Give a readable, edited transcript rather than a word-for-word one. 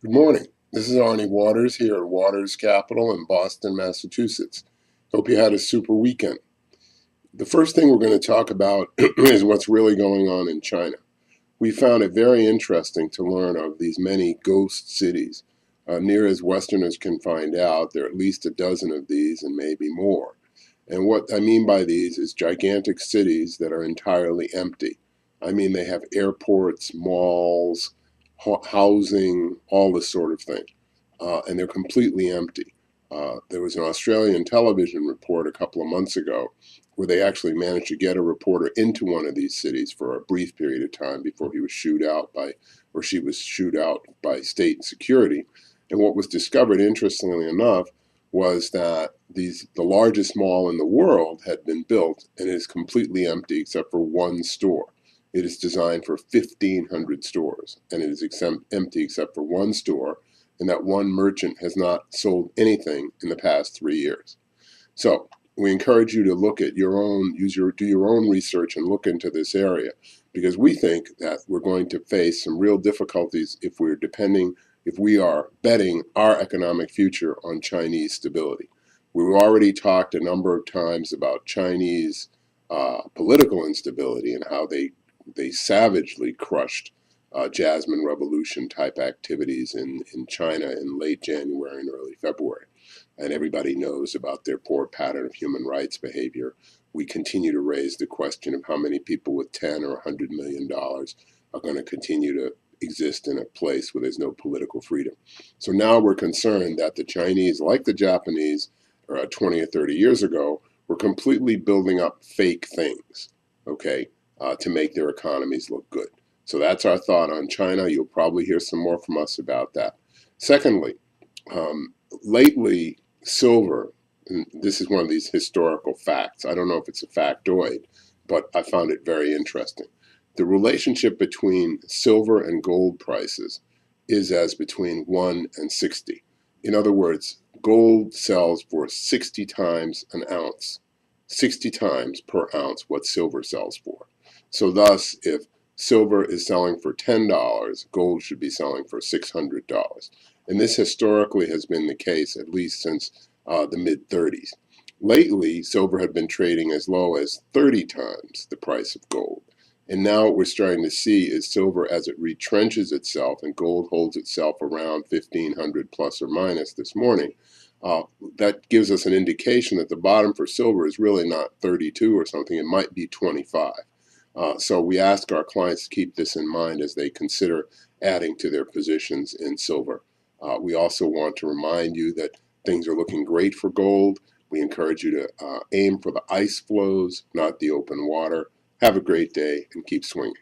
Good morning. This is Arnie Waters here at Waters Capital in Boston, Massachusetts. Hope you had a super weekend. The first thing we're going to talk about is what's really going on in China. We found it very interesting to learn of these many ghost cities. Near as Westerners can find out, there are at least a dozen of these and maybe more. And what I mean by these is gigantic cities that are entirely empty. I mean, they have airports, malls, housing, all this sort of thing, and they're completely empty. There was an Australian television report a couple of months ago where they actually managed to get a reporter into one of these cities for a brief period of time before he was shooed out by, or she was shooed out by state security. And what was discovered, interestingly enough, was that the largest mall in the world had been built and it is completely empty except for one store. It is designed for 1,500 stores, and it is empty except for one store, and that one merchant has not sold anything in the past 3 years. So we encourage you to look at do your own research and look into this area, because we think that we're going to face some real difficulties if we are betting our economic future on Chinese stability. We've already talked a number of times about Chinese political instability and how they savagely crushed Jasmine Revolution type activities in China in late January and early February. And everybody knows about their poor pattern of human rights behavior. We continue to raise the question of how many people with 10 or $100 million are going to continue to exist in a place where there's no political freedom. So now we're concerned that the Chinese, like the Japanese 20 or 30 years ago, were completely building up fake things, okay, to make their economies look good. So that's our thought on China. You'll probably hear some more from us about that. Secondly, lately, silver, and this is one of these historical facts. I don't know if it's a factoid, but I found it very interesting. The relationship between silver and gold prices is as between 1 and 60. In other words, gold sells for 60 times an ounce, 60 times per ounce what silver sells for. So thus, if silver is selling for $10, gold should be selling for $600. And this historically has been the case at least since the mid-30s. Lately, silver had been trading as low as 30 times the price of gold. And now what we're starting to see is silver, as it retrenches itself and gold holds itself around 1,500 plus or minus this morning, that gives us an indication that the bottom for silver is really not 32 or something, it might be 25. So we ask our clients to keep this in mind as they consider adding to their positions in silver. We also want to remind you that things are looking great for gold. We encourage you to aim for the ice flows, not the open water. Have a great day and keep swinging.